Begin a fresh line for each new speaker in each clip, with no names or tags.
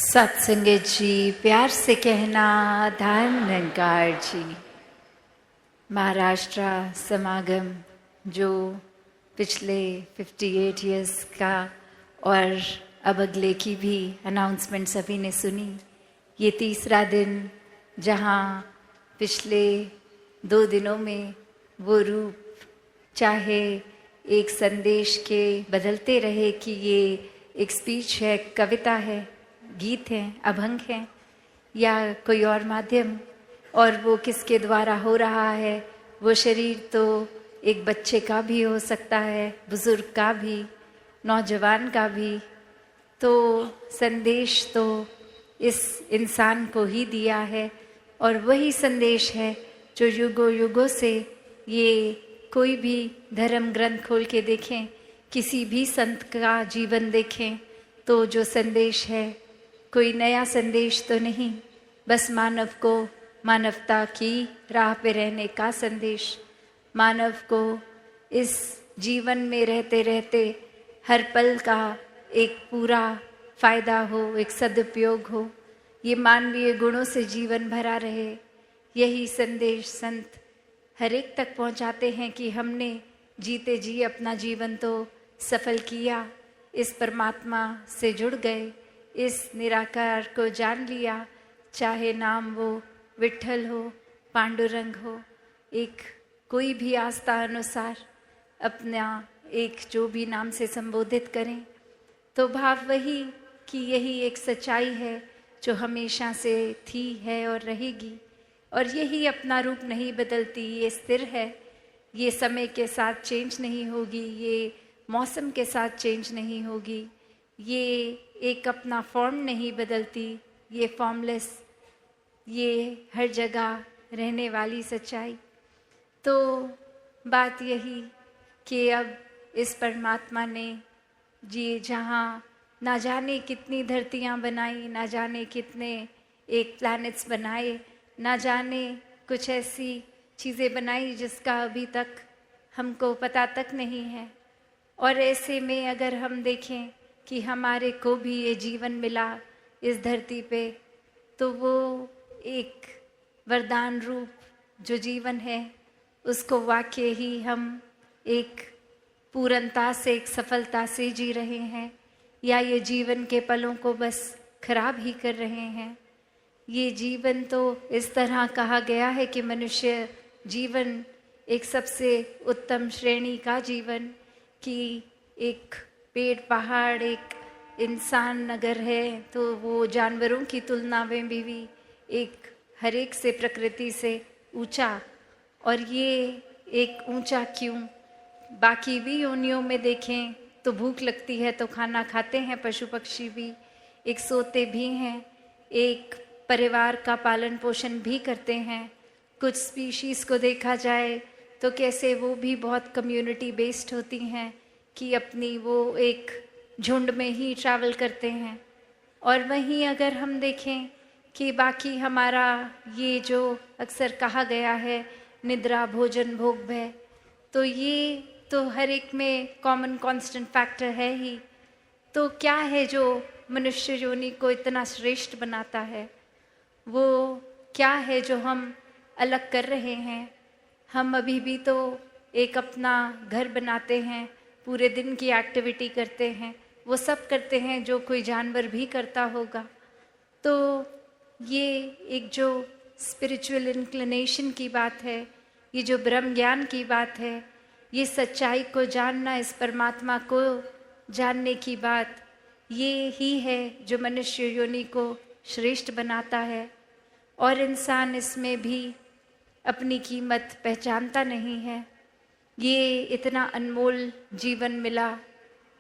सत्संगत जी, प्यार से कहना धन्यकार जी। महाराष्ट्र समागम जो पिछले 58 इयर्स का और अब अगले की भी अनाउंसमेंट सभी ने सुनी। ये तीसरा दिन जहाँ पिछले 2 दिनों में वो रूप चाहे एक संदेश के बदलते रहे कि ये एक स्पीच है, कविता है, गीत हैं, अभंग हैं या कोई और माध्यम, और वो किसके द्वारा हो रहा है। वो शरीर तो एक बच्चे का भी हो सकता है, बुजुर्ग का भी, नौजवान का भी। तो संदेश तो इस इंसान को ही दिया है और वही संदेश है जो युगों युगों से, ये कोई भी धर्म ग्रंथ खोल के देखें, किसी भी संत का जीवन देखें, तो जो संदेश है कोई नया संदेश तो नहीं, बस मानव को मानवता की राह पे रहने का संदेश। मानव को इस जीवन में रहते रहते हर पल का एक पूरा फायदा हो, एक सदुपयोग हो, ये मानवीय गुणों से जीवन भरा रहे। यही संदेश संत हर एक तक पहुंचाते हैं कि हमने जीते जी अपना जीवन तो सफल किया, इस परमात्मा से जुड़ गए, इस निराकार को जान लिया, चाहे नाम वो विट्ठल हो, पांडुरंग हो, एक कोई भी आस्था अनुसार अपना एक जो भी नाम से संबोधित करें, तो भाव वही कि यही एक सच्चाई है जो हमेशा से थी है और रहेगी, और यही अपना रूप नहीं बदलती, ये स्थिर है, ये समय के साथ चेंज नहीं होगी, ये मौसम के साथ चेंज नहीं होगी, ये एक अपना फॉर्म नहीं बदलती, ये फॉर्मलेस, ये हर जगह रहने वाली सच्चाई। तो बात यही कि अब इस परमात्मा ने जी जहाँ ना जाने कितनी धरतियाँ बनाई, ना जाने कितने एक प्लैनेट्स बनाए, ना जाने कुछ ऐसी चीज़ें बनाई जिसका अभी तक हमको पता तक नहीं है। और ऐसे में अगर हम देखें कि हमारे को भी ये जीवन मिला इस धरती पे, तो वो एक वरदान रूप जो जीवन है उसको वाकई ही हम एक पूर्णता से, एक सफलता से जी रहे हैं, या ये जीवन के पलों को बस खराब ही कर रहे हैं। ये जीवन तो इस तरह कहा गया है कि मनुष्य जीवन एक सबसे उत्तम श्रेणी का जीवन, कि एक पेड़ पहाड़, एक इंसान अगर है तो वो जानवरों की तुलना में भी एक हर एक से प्रकृति से ऊंचा। और ये एक ऊंचा क्यों, बाकी भी योनियों में देखें तो भूख लगती है तो खाना खाते हैं, पशु पक्षी भी एक सोते भी हैं, एक परिवार का पालन पोषण भी करते हैं। कुछ स्पीशीज़ को देखा जाए तो कैसे वो भी बहुत कम्युनिटी बेस्ड होती हैं कि अपनी वो एक झुंड में ही ट्रैवल करते हैं। और वहीं अगर हम देखें कि बाकी हमारा ये जो अक्सर कहा गया है निद्रा भोजन भोग भय, तो ये तो हर एक में कॉमन कांस्टेंट फैक्टर है ही। तो क्या है जो मनुष्य योनि को इतना श्रेष्ठ बनाता है, वो क्या है जो हम अलग कर रहे हैं। हम अभी भी तो एक अपना घर बनाते हैं, पूरे दिन की एक्टिविटी करते हैं, वो सब करते हैं जो कोई जानवर भी करता होगा। तो ये एक जो स्पिरिचुअल इंक्लिनेशन की बात है, ये जो ब्रह्म ज्ञान की बात है, ये सच्चाई को जानना, इस परमात्मा को जानने की बात, ये ही है जो मनुष्य योनि को श्रेष्ठ बनाता है। और इंसान इसमें भी अपनी कीमत पहचानता नहीं है। ये इतना अनमोल जीवन मिला,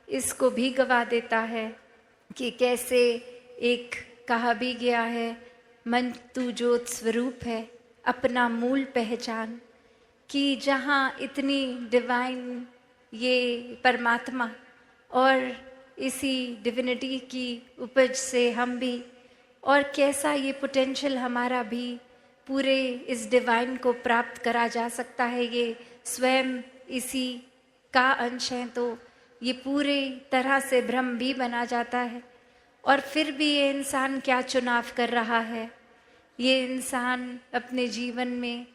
इसको भी गवा देता है कि कैसे एक कहा भी गया है, मन तू ज्योत स्वरूप है, अपना मूल पहचान, कि जहाँ इतनी डिवाइन ये परमात्मा और इसी डिविनिटी की उपज से हम भी, और कैसा ये पोटेंशियल हमारा भी पूरे इस डिवाइन को प्राप्त करा जा सकता है, ये स्वयं इसी का अंश है, तो ये पूरे तरह से ब्रह्म भी बना जाता है। और फिर भी ये इंसान क्या चुनाव कर रहा है। ये इंसान अपने जीवन में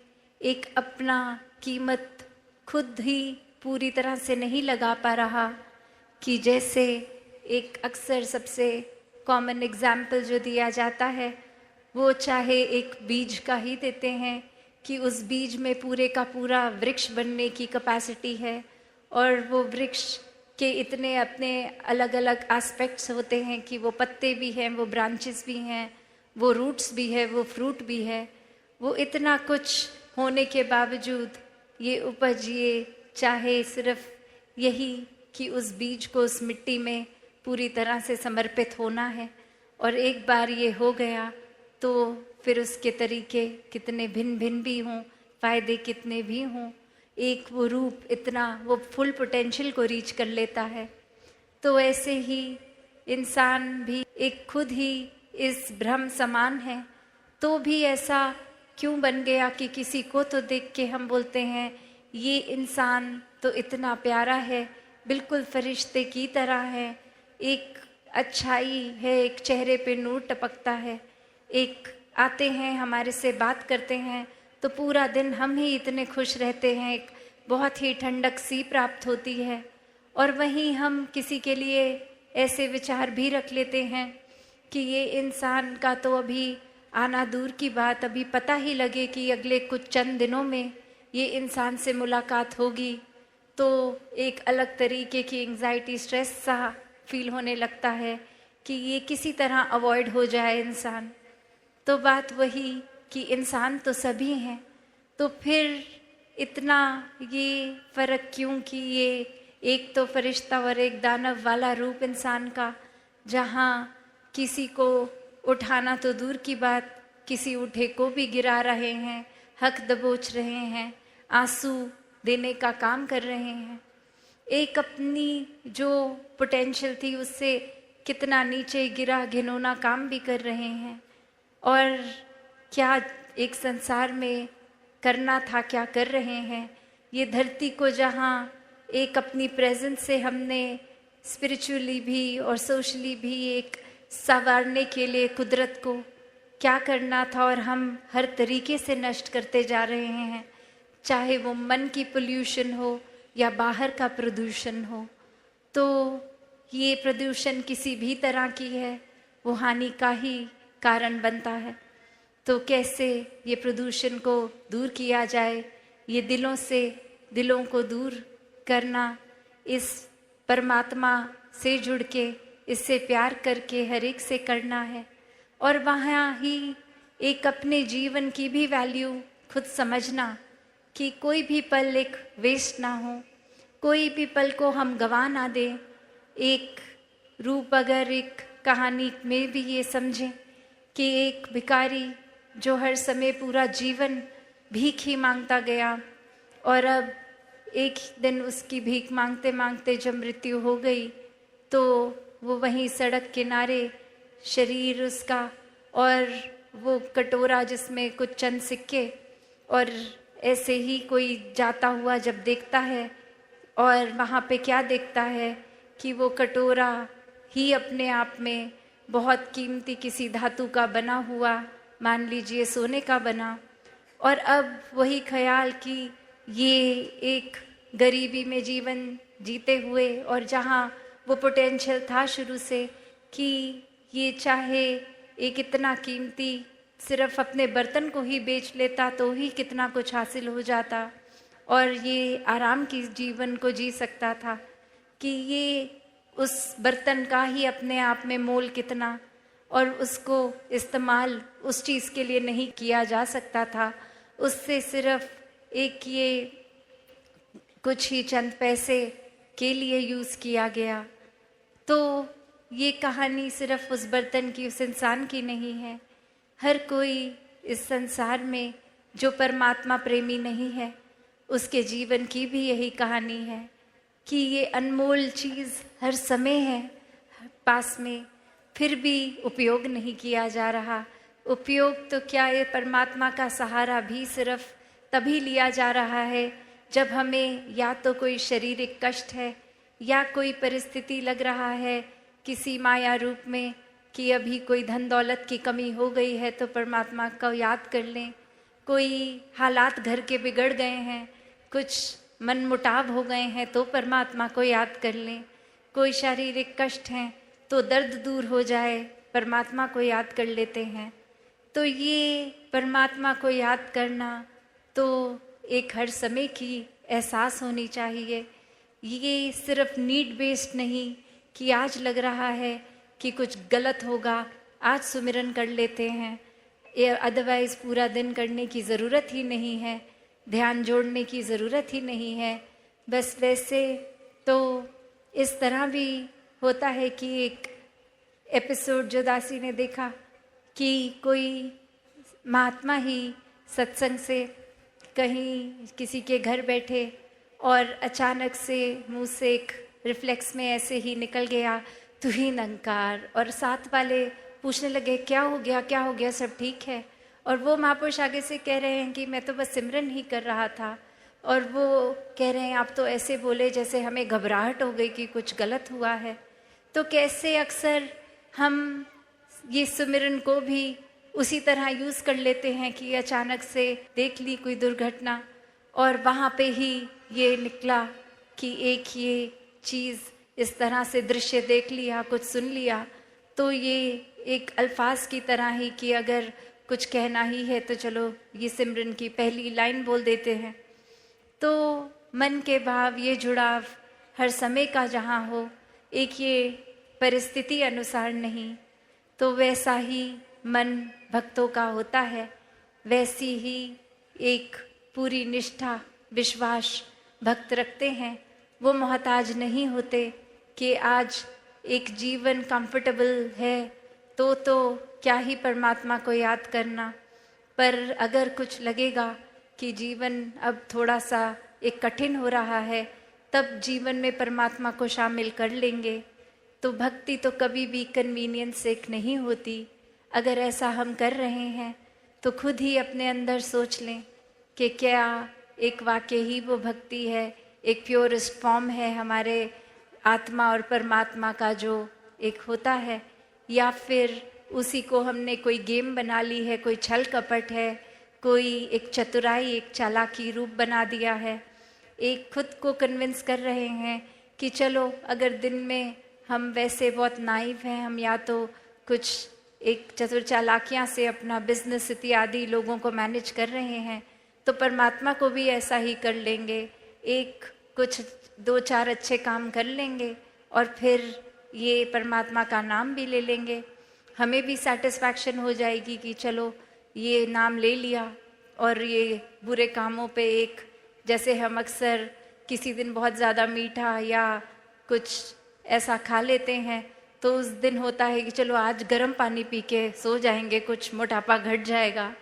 एक अपना कीमत खुद ही पूरी तरह से नहीं लगा पा रहा, कि जैसे एक अक्सर सबसे कॉमन एग्जाम्पल जो दिया जाता है वो चाहे एक बीज का ही देते हैं कि उस बीज में पूरे का पूरा वृक्ष बनने की कैपेसिटी है, और वो वृक्ष के इतने अपने अलग अलग एस्पेक्ट्स होते हैं कि वो पत्ते भी हैं, वो ब्रांचेस भी हैं, वो रूट्स भी है, वो फ्रूट भी है। वो इतना कुछ होने के बावजूद ये उपज ये चाहे सिर्फ यही कि उस बीज को उस मिट्टी में पूरी तरह से समर्पित होना है, और एक बार ये हो गया तो फिर उसके तरीके कितने भिन्न भिन्न भी हों, फायदे कितने भी हों, एक वो रूप इतना वो फुल पोटेंशियल को रीच कर लेता है। तो ऐसे ही इंसान भी एक खुद ही इस भ्रम समान है, तो भी ऐसा क्यों बन गया कि किसी को तो देख के हम बोलते हैं ये इंसान तो इतना प्यारा है, बिल्कुल फरिश्ते की तरह है, एक अच्छाई है, एक चेहरे पे नूर टपकता है, एक आते हैं हमारे से बात करते हैं तो पूरा दिन हम ही इतने खुश रहते हैं, एक बहुत ही ठंडक सी प्राप्त होती है। और वहीं हम किसी के लिए ऐसे विचार भी रख लेते हैं कि ये इंसान का तो अभी आना दूर की बात, अभी पता ही लगे कि अगले कुछ चंद दिनों में ये इंसान से मुलाकात होगी तो एक अलग तरीके की एंग्जाइटी स्ट्रेस सा फील होने लगता है कि ये किसी तरह अवॉइड हो जाए इंसान। तो बात वही कि इंसान तो सभी हैं, तो फिर इतना ये फ़र्क क्यों कि ये एक तो फरिश्ता और एक दानव वाला रूप इंसान का, जहाँ किसी को उठाना तो दूर की बात, किसी उठे को भी गिरा रहे हैं, हक दबोच रहे हैं, आंसू देने का काम कर रहे हैं, एक अपनी जो पोटेंशियल थी उससे कितना नीचे गिरा घिनौना काम भी कर रहे हैं। और क्या एक संसार में करना था क्या कर रहे हैं। ये धरती को जहाँ एक अपनी प्रेजेंस से हमने स्पिरिचुअली भी और सोशली भी एक संवारने के लिए कुदरत को क्या करना था, और हम हर तरीके से नष्ट करते जा रहे हैं, चाहे वो मन की पोल्यूशन हो या बाहर का प्रदूषण हो। तो ये प्रदूषण किसी भी तरह की है वो हानि का ही कारण बनता है। तो कैसे ये प्रदूषण को दूर किया जाए, ये दिलों से दिलों को दूर करना, इस परमात्मा से जुड़ के इससे प्यार करके हर एक से करना है, और वहाँ ही एक अपने जीवन की भी वैल्यू खुद समझना कि कोई भी पल एक वेस्ट ना हो, कोई भी पल को हम गवा ना दें। एक रूप अगर एक कहानी में भी ये समझें कि एक भिखारी जो हर समय पूरा जीवन भीख ही मांगता गया, और अब एक दिन उसकी भीख मांगते मांगते जब मृत्यु हो गई तो वो वहीं सड़क किनारे शरीर उसका और वो कटोरा जिसमें कुछ चंद सिक्के, और ऐसे ही कोई जाता हुआ जब देखता है और वहाँ पे क्या देखता है कि वो कटोरा ही अपने आप में बहुत कीमती किसी धातु का बना हुआ, मान लीजिए सोने का बना, और अब वही ख्याल कि ये एक गरीबी में जीवन जीते हुए, और जहाँ वो पोटेंशियल था शुरू से कि ये चाहे एक इतना कीमती सिर्फ अपने बर्तन को ही बेच लेता तो ही कितना कुछ हासिल हो जाता, और ये आराम की जीवन को जी सकता था, कि ये उस बर्तन का ही अपने आप में मोल कितना, और उसको इस्तेमाल उस चीज़ के लिए नहीं किया जा सकता था, उससे सिर्फ एक ये कुछ ही चंद पैसे के लिए यूज़ किया गया। तो ये कहानी सिर्फ उस बर्तन की, उस इंसान की नहीं है। हर कोई इस संसार में जो परमात्मा प्रेमी नहीं है उसके जीवन की भी यही कहानी है कि ये अनमोल चीज़ हर समय है पास में, फिर भी उपयोग नहीं किया जा रहा। उपयोग तो क्या, ये परमात्मा का सहारा भी सिर्फ तभी लिया जा रहा है जब हमें या तो कोई शारीरिक कष्ट है या कोई परिस्थिति लग रहा है किसी माया रूप में, कि अभी कोई धन दौलत की कमी हो गई है तो परमात्मा को याद कर लें, कोई हालात घर के बिगड़ गए हैं, कुछ मन मुटाव हो गए हैं तो परमात्मा को याद कर लें, कोई शारीरिक कष्ट हैं तो दर्द दूर हो जाए परमात्मा को याद कर लेते हैं। तो ये परमात्मा को याद करना तो एक हर समय की एहसास होनी चाहिए। ये सिर्फ नीड बेस्ड नहीं कि आज लग रहा है कि कुछ गलत होगा, आज सुमिरन कर लेते हैं, या अदरवाइज पूरा दिन करने की ज़रूरत ही नहीं है, ध्यान जोड़ने की ज़रूरत ही नहीं है। बस वैसे तो इस तरह भी होता है कि एक एपिसोड जो दासी ने देखा कि कोई महात्मा ही सत्संग से कहीं किसी के घर बैठे और अचानक से मुंह से एक रिफ्लेक्स में ऐसे ही निकल गया, तू ही निरंकार। और साथ वाले पूछने लगे क्या हो गया, सब ठीक है? और वो महापुरुष आगे से कह रहे हैं कि मैं तो बस सिमरन ही कर रहा था। और वो कह रहे हैं आप तो ऐसे बोले जैसे हमें घबराहट हो गई कि कुछ गलत हुआ है। तो कैसे अक्सर हम ये सुमिरन को भी उसी तरह यूज़ कर लेते हैं कि अचानक से देख ली कोई दुर्घटना और वहाँ पे ही ये निकला कि एक ये चीज़ इस तरह से दृश्य देख लिया, कुछ सुन लिया, तो ये एक अल्फाज की तरह ही कि अगर कुछ कहना ही है तो चलो ये सिमरन की पहली लाइन बोल देते हैं। तो मन के भाव, ये जुड़ाव हर समय का जहाँ हो, एक ये परिस्थिति अनुसार नहीं, तो वैसा ही मन भक्तों का होता है, वैसी ही एक पूरी निष्ठा विश्वास भक्त रखते हैं। वो मोहताज नहीं होते कि आज एक जीवन कंफर्टेबल है तो क्या ही परमात्मा को याद करना, पर अगर कुछ लगेगा कि जीवन अब थोड़ा सा एक कठिन हो रहा है तब जीवन में परमात्मा को शामिल कर लेंगे। तो भक्ति तो कभी भी कन्वीनियंस से नहीं होती। अगर ऐसा हम कर रहे हैं तो खुद ही अपने अंदर सोच लें कि क्या एक वाकई ही वो भक्ति है, एक प्योरेस्ट फॉर्म है हमारे आत्मा और परमात्मा का जो एक होता है, या फिर उसी को हमने कोई गेम बना ली है, कोई छल कपट है, कोई एक चतुराई, एक चालाकी रूप बना दिया है। एक खुद को कन्विंस कर रहे हैं कि चलो अगर दिन में हम वैसे बहुत नाइव हैं, हम या तो कुछ एक चतुर चालाकियाँ से अपना बिजनेस इत्यादि लोगों को मैनेज कर रहे हैं, तो परमात्मा को भी ऐसा ही कर लेंगे, एक कुछ 2-4 अच्छे काम कर लेंगे और फिर ये परमात्मा का नाम भी ले लेंगे। हमें भी सेटिस्फैक्शन हो जाएगी कि चलो ये नाम ले लिया। और ये बुरे कामों पे एक, जैसे हम अक्सर किसी दिन बहुत ज़्यादा मीठा या कुछ ऐसा खा लेते हैं तो उस दिन होता है कि चलो आज गर्म पानी पी के सो जाएंगे, कुछ मोटापा घट जाएगा।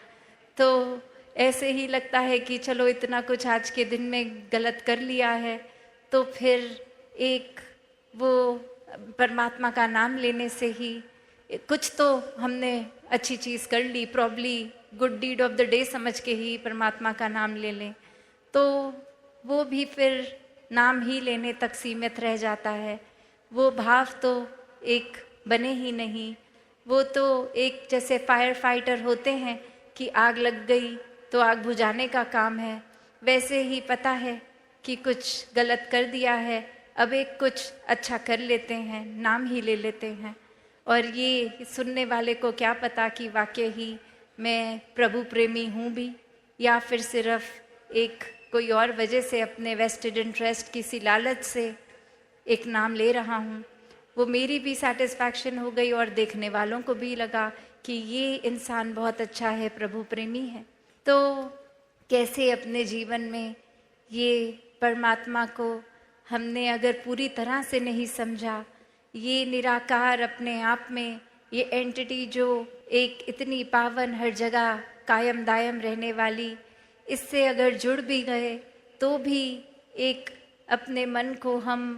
तो ऐसे ही लगता है कि चलो इतना कुछ आज के दिन में गलत कर लिया है, तो फिर एक वो परमात्मा का नाम लेने से ही कुछ तो हमने अच्छी चीज़ कर ली, probably good deed of the day समझ के ही परमात्मा का नाम ले लें, तो वो भी फिर नाम ही लेने तक सीमित रह जाता है। वो भाव तो एक बने ही नहीं। वो तो एक जैसे फायर फाइटर होते हैं कि आग लग गई तो आग बुझाने का काम है, वैसे ही पता है कि कुछ गलत कर दिया है, अब एक कुछ अच्छा कर लेते हैं, नाम ही ले लेते हैं। और ये सुनने वाले को क्या पता कि वाकई ही मैं प्रभु प्रेमी हूँ भी, या फिर सिर्फ एक कोई और वजह से अपने वेस्टेड इंटरेस्ट किसी लालच से एक नाम ले रहा हूँ। वो मेरी भी सेटिस्फैक्शन हो गई और देखने वालों को भी लगा कि ये इंसान बहुत अच्छा है, प्रभु प्रेमी है। तो कैसे अपने जीवन में ये परमात्मा को हमने अगर पूरी तरह से नहीं समझा, ये निराकार अपने आप में ये एंटिटी जो एक इतनी पावन हर जगह कायम दायम रहने वाली, इससे अगर जुड़ भी गए तो भी एक अपने मन को हम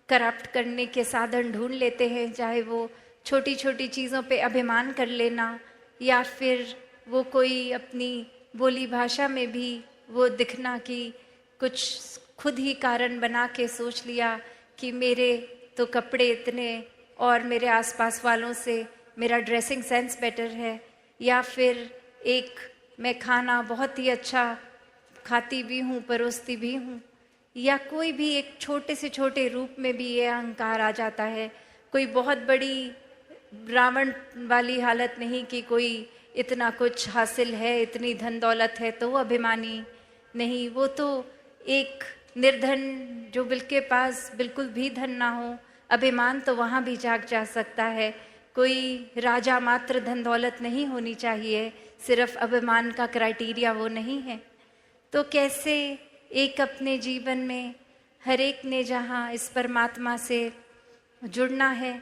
करप्ट करने के साधन ढूंढ लेते हैं, चाहे वो छोटी छोटी चीज़ों पे अभिमान कर लेना, या फिर वो कोई अपनी बोली भाषा में भी वो दिखना कि कुछ खुद ही कारण बना के सोच लिया कि मेरे तो कपड़े इतने और मेरे आसपास वालों से मेरा ड्रेसिंग सेंस बेटर है, या फिर एक मैं खाना बहुत ही अच्छा खाती भी हूँ, परोसती भी हूँ, या कोई भी एक छोटे से छोटे रूप में भी ये अहंकार आ जाता है। कोई बहुत बड़ी रावण वाली हालत नहीं कि कोई इतना कुछ हासिल है, इतनी धन दौलत है तो वो अभिमानी नहीं। वो तो एक निर्धन जो के पास बिल्कुल भी धन ना हो, अभिमान तो वहाँ भी जाग जा सकता है। कोई राजा मात्र धन दौलत नहीं होनी चाहिए, सिर्फ अभिमान का क्राइटेरिया वो नहीं है। तो कैसे एक अपने जीवन में हर एक ने जहाँ इस परमात्मा से जुड़ना है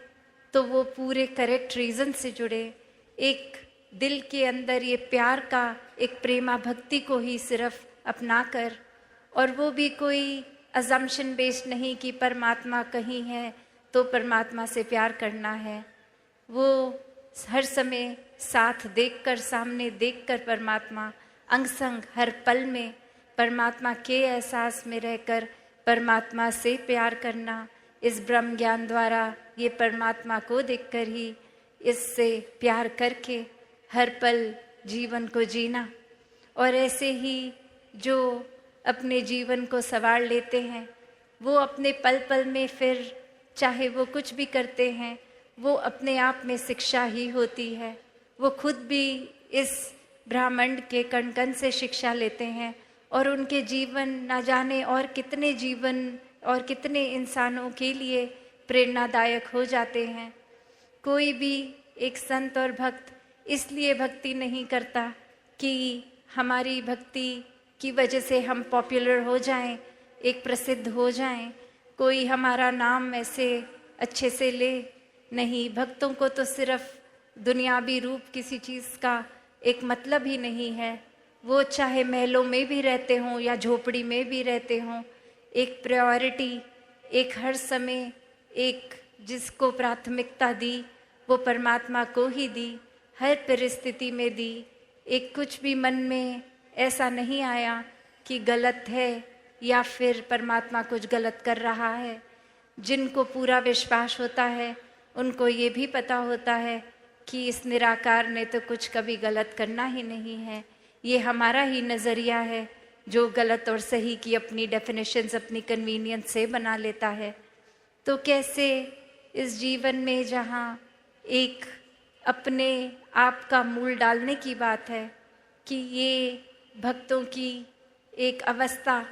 तो वो पूरे करेक्ट रीज़न से जुड़े, एक दिल के अंदर ये प्यार का एक प्रेमा भक्ति को ही सिर्फ अपना कर, और वो भी कोई अजम्पशन बेस्ड नहीं कि परमात्मा कहीं है तो परमात्मा से प्यार करना है। वो हर समय साथ देखकर, सामने देखकर परमात्मा, अंग संग हर पल में परमात्मा के एहसास में रहकर परमात्मा से प्यार करना, इस ब्रह्म ज्ञान द्वारा ये परमात्मा को देखकर ही इससे प्यार करके हर पल जीवन को जीना। और ऐसे ही जो अपने जीवन को संवार लेते हैं वो अपने पल पल में फिर चाहे वो कुछ भी करते हैं वो अपने आप में शिक्षा ही होती है। वो खुद भी इस ब्रह्मांड के कण कण से शिक्षा लेते हैं और उनके जीवन ना जाने और कितने जीवन और कितने इंसानों के लिए प्रेरणादायक हो जाते हैं। कोई भी एक संत और भक्त इसलिए भक्ति नहीं करता कि हमारी भक्ति की वजह से हम पॉपुलर हो जाएं, एक प्रसिद्ध हो जाएं, कोई हमारा नाम ऐसे अच्छे से ले। नहीं, भक्तों को तो सिर्फ दुनियावी रूप किसी चीज़ का एक मतलब ही नहीं है। वो चाहे महलों में भी रहते हों या झोपड़ी में भी रहते हों, एक प्रायोरिटी, एक हर समय एक जिसको प्राथमिकता दी वो परमात्मा को ही दी, हर परिस्थिति में दी। एक कुछ भी मन में ऐसा नहीं आया कि गलत है या फिर परमात्मा कुछ गलत कर रहा है। जिनको पूरा विश्वास होता है उनको ये भी पता होता है कि इस निराकार ने तो कुछ कभी गलत करना ही नहीं है। ये हमारा ही नज़रिया है जो गलत और सही की अपनी डेफिनेशंस अपनी कन्वीनियंस से बना लेता है। तो कैसे इस जीवन में जहाँ एक अपने आप का मूल डालने की बात है कि ये भक्तों की एक अवस्था,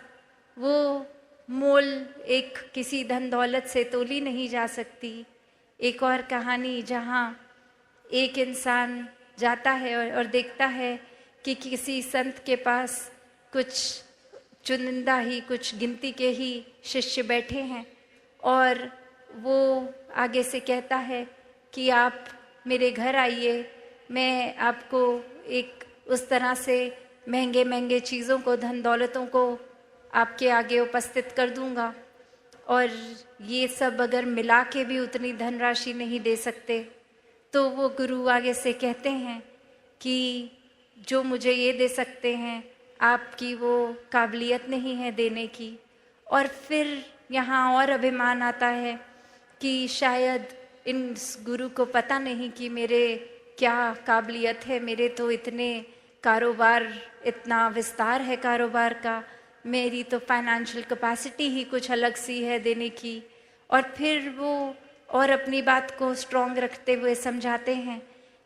वो मोल एक किसी धन दौलत से तोली नहीं जा सकती। एक और कहानी जहाँ एक इंसान जाता है और देखता है कि किसी संत के पास कुछ चुनिंदा ही, कुछ गिनती के ही शिष्य बैठे हैं और वो आगे से कहता है कि आप मेरे घर आइए, मैं आपको एक उस तरह से महंगे महंगे चीज़ों को, धन दौलतों को आपके आगे उपस्थित कर दूंगा, और ये सब अगर मिला के भी उतनी धनराशि नहीं दे सकते। तो वो गुरु आगे से कहते हैं कि जो मुझे ये दे सकते हैं आपकी वो काबिलियत नहीं है देने की। और फिर यहाँ और अभिमान आता है कि शायद इन गुरु को पता नहीं कि मेरे क्या काबिलियत है, मेरे तो इतने कारोबार, इतना विस्तार है कारोबार का, मेरी तो फाइनेंशियल कैपेसिटी ही कुछ अलग सी है देने की। और फिर वो और अपनी बात को स्ट्रॉन्ग रखते हुए समझाते हैं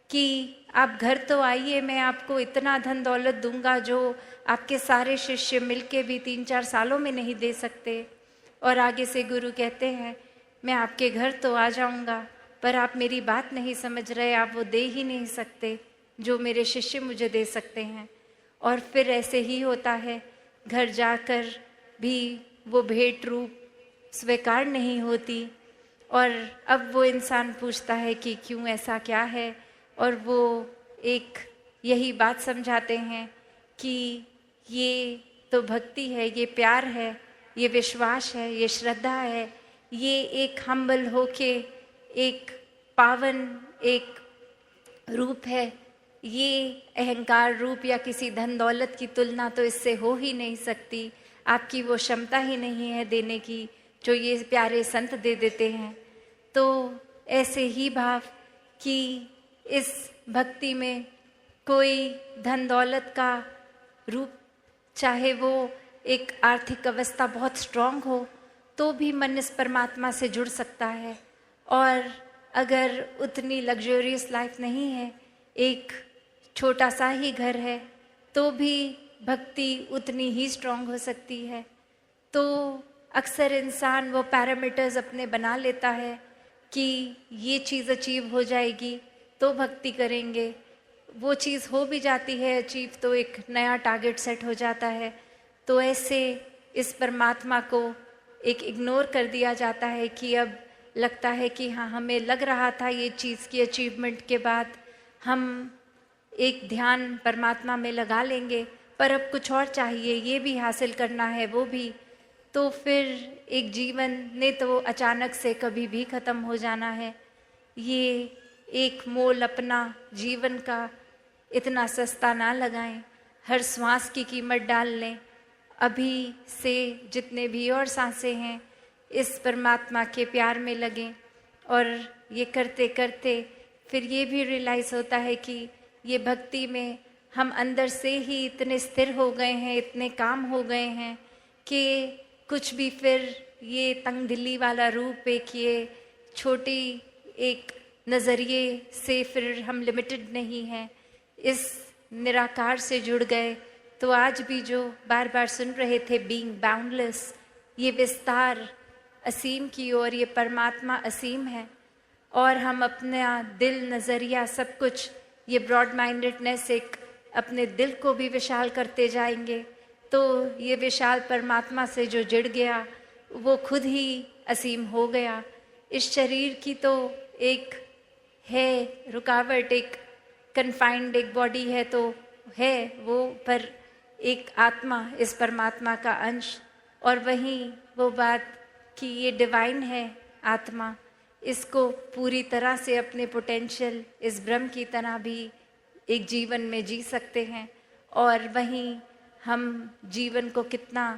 कि आप घर तो आइए, मैं आपको इतना धन दौलत दूंगा जो आपके सारे शिष्य मिलके भी 3-4 सालों में नहीं दे सकते। और आगे से गुरु कहते हैं मैं आपके घर तो आ जाऊंगा, पर आप मेरी बात नहीं समझ रहे, आप वो दे ही नहीं सकते जो मेरे शिष्य मुझे दे सकते हैं। और फिर ऐसे ही होता है, घर जाकर भी वो भेंट रूप स्वीकार नहीं होती। और अब वो इंसान पूछता है कि क्यों, ऐसा क्या है। और वो एक यही बात समझाते हैं कि ये तो भक्ति है, ये प्यार है, ये विश्वास है, ये श्रद्धा है, ये एक हम्बल होके एक पावन एक रूप है। ये अहंकार रूप या किसी धन दौलत की तुलना तो इससे हो ही नहीं सकती। आपकी वो क्षमता ही नहीं है देने की जो ये प्यारे संत दे देते हैं। तो ऐसे ही भाव कि इस भक्ति में कोई धन दौलत का रूप, चाहे वो एक आर्थिक अवस्था बहुत स्ट्रांग हो, तो भी मन इस परमात्मा से जुड़ सकता है। और अगर उतनी लग्जरियस लाइफ नहीं है, एक छोटा सा ही घर है, तो भी भक्ति उतनी ही स्ट्रांग हो सकती है। तो अक्सर इंसान वो पैरामीटर्स अपने बना लेता है कि ये चीज़ अचीव हो जाएगी तो भक्ति करेंगे, वो चीज़ हो भी जाती है अचीव तो एक नया टारगेट सेट हो जाता है। तो ऐसे इस परमात्मा को एक इग्नोर कर दिया जाता है कि अब लगता है कि हाँ, हमें लग रहा था ये चीज़ की अचीवमेंट के बाद हम एक ध्यान परमात्मा में लगा लेंगे, पर अब कुछ और चाहिए, ये भी हासिल करना है, वो भी। तो फिर एक जीवन ने तो अचानक से कभी भी ख़त्म हो जाना है। ये एक मोल अपना जीवन का इतना सस्ता ना लगाएं, हर श्वास की कीमत डाल लें। अभी से जितने भी और सांसें हैं इस परमात्मा के प्यार में लगें, और ये करते करते फिर ये भी रियलाइज़ होता है कि ये भक्ति में हम अंदर से ही इतने स्थिर हो गए हैं, इतने काम हो गए हैं कि कुछ भी फिर ये तंग दिल्ली वाला रूप, एक ये छोटी एक नज़रिए से फिर हम लिमिटेड नहीं हैं, इस निराकार से जुड़ गए। तो आज भी जो बार बार सुन रहे थे बीइंग बाउंडलेस, ये विस्तार असीम की ओर, ये परमात्मा असीम है, और हम अपना दिल, नज़रिया, सब कुछ, ये ब्रॉड माइंडेडनेस, एक अपने दिल को भी विशाल करते जाएंगे। तो ये विशाल परमात्मा से जो जुड़ गया वो खुद ही असीम हो गया। इस शरीर की तो एक है रुकावट, एक कन्फाइंड एक बॉडी है तो है वो, पर एक आत्मा इस परमात्मा का अंश, और वहीं वो बात कि ये डिवाइन है आत्मा, इसको पूरी तरह से अपने पोटेंशियल इस ब्रह्म की तरह भी एक जीवन में जी सकते हैं। और वहीं हम जीवन को कितना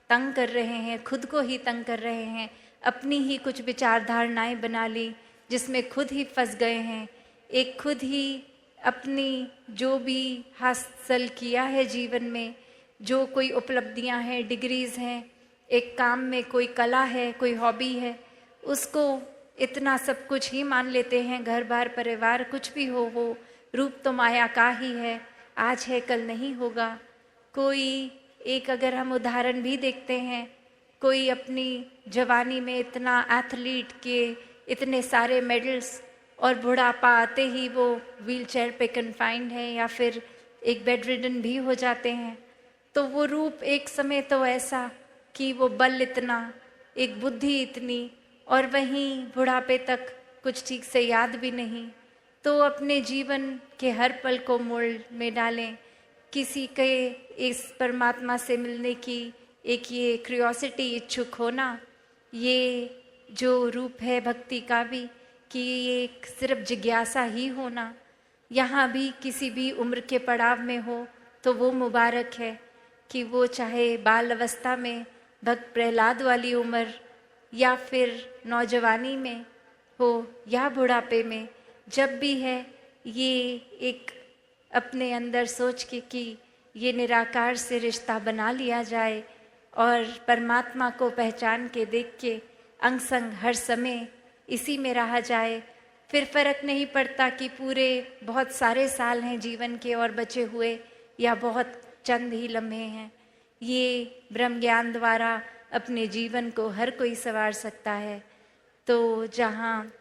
तंग कर रहे हैं, खुद को ही तंग कर रहे हैं, अपनी ही कुछ विचारधारणाएं बना ली जिसमें खुद ही फंस गए हैं। एक खुद ही अपनी जो भी हासिल किया है जीवन में, जो कोई उपलब्धियां हैं, डिग्रीज़ हैं, एक काम में कोई कला है, कोई हॉबी है, उसको इतना सब कुछ ही मान लेते हैं। घर बार परिवार कुछ भी हो, वो रूप तो माया का ही है, आज है कल नहीं होगा। कोई एक अगर हम उदाहरण भी देखते हैं, कोई अपनी जवानी में इतना एथलीट के इतने सारे मेडल्स, और बुढ़ापा आते ही वो व्हीलचेयर पे कन्फाइंड है या फिर एक बेड रिडन भी हो जाते हैं। तो वो रूप एक समय तो ऐसा कि वो बल इतना, एक बुद्धि इतनी, और वहीं बुढ़ापे तक कुछ ठीक से याद भी नहीं। तो अपने जीवन के हर पल को मोड़ में डालें। किसी के इस परमात्मा से मिलने की एक ये क्यूरियोसिटी, इच्छुक होना, ये जो रूप है भक्ति का भी, कि ये एक सिर्फ जिज्ञासा ही होना, यहाँ भी किसी भी उम्र के पड़ाव में हो तो वो मुबारक है। कि वो चाहे बाल अवस्था में, भक्त प्रहलाद वाली उम्र, या फिर नौजवानी में हो या बुढ़ापे में, जब भी है ये एक अपने अंदर सोच के कि ये निराकार से रिश्ता बना लिया जाए और परमात्मा को पहचान के देख के अंग संग हर समय इसी में रहा जाए। फिर फर्क नहीं पड़ता कि पूरे बहुत सारे साल हैं जीवन के और बचे हुए, या बहुत चंद ही लम्हे हैं। ये ब्रह्म ज्ञान द्वारा अपने जीवन को हर कोई संवार सकता है। तो जहाँ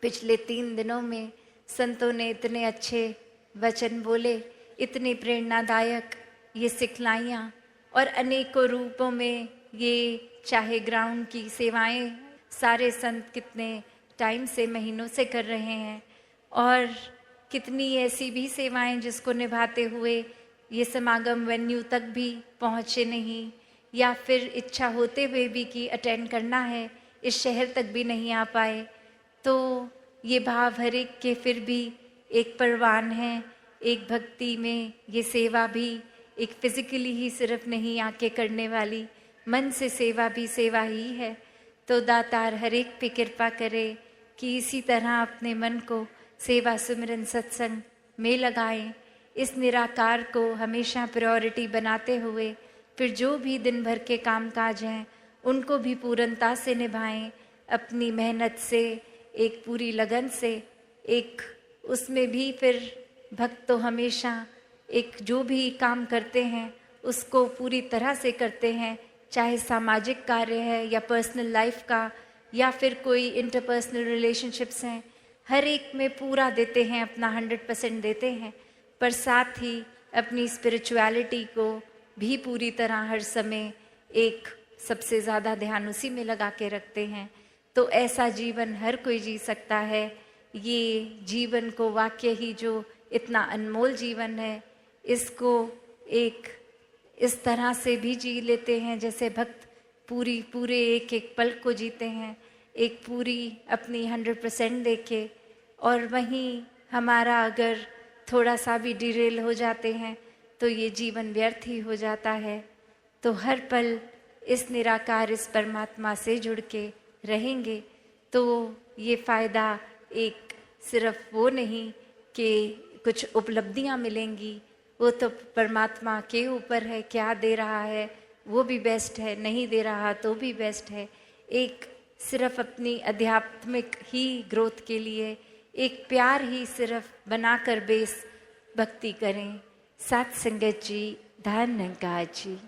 पिछले 3 दिनों में संतों ने इतने अच्छे वचन बोले, इतने प्रेरणादायक ये सिखलाइयाँ, और अनेकों रूपों में ये चाहे ग्राउंड की सेवाएं सारे संत कितने टाइम से, महीनों से कर रहे हैं, और कितनी ऐसी भी सेवाएं जिसको निभाते हुए ये समागम वेन्यू तक भी पहुँचे नहीं, या फिर इच्छा होते हुए भी कि अटेंड करना है, इस शहर तक भी नहीं आ पाए। तो ये भाव हर एक के फिर भी एक परवान है। एक भक्ति में ये सेवा भी एक फिजिकली ही सिर्फ नहीं आके करने वाली, मन से सेवा भी सेवा ही है। तो दातार हर एक पे कृपा करे कि इसी तरह अपने मन को सेवा सुमिरन सत्संग में लगाएं। इस निराकार को हमेशा प्रायोरिटी बनाते हुए फिर जो भी दिन भर के कामकाज हैं उनको भी पूर्णता से निभाएं, अपनी मेहनत से, एक पूरी लगन से। एक उसमें भी फिर भक्त तो हमेशा एक जो भी काम करते हैं उसको पूरी तरह से करते हैं, चाहे सामाजिक कार्य है या पर्सनल लाइफ का या फिर कोई इंटरपर्सनल रिलेशनशिप्स हैं, हर एक में पूरा देते हैं, अपना 100% देते हैं। पर साथ ही अपनी स्पिरिचुअलिटी को भी पूरी तरह हर समय एक सबसे ज़्यादा ध्यान उसी में लगा के रखते हैं। तो ऐसा जीवन हर कोई जी सकता है। ये जीवन को वाकई ही जो इतना अनमोल जीवन है, इसको एक इस तरह से भी जी लेते हैं जैसे भक्त पूरे एक एक पल को जीते हैं, एक पूरी अपनी 100% देके। और वहीं हमारा अगर थोड़ा सा भी डिरेल हो जाते हैं तो ये जीवन व्यर्थ ही हो जाता है। तो हर पल इस निराकार, इस परमात्मा से जुड़ के रहेंगे तो ये फ़ायदा एक सिर्फ वो नहीं कि कुछ उपलब्धियां मिलेंगी, वो तो परमात्मा के ऊपर है, क्या दे रहा है वो भी बेस्ट है, नहीं दे रहा तो भी बेस्ट है। एक सिर्फ अपनी आध्यात्मिक ही ग्रोथ के लिए एक प्यार ही सिर्फ बनाकर बेस भक्ति करें। सत संगत जी, धन्यवाद जी।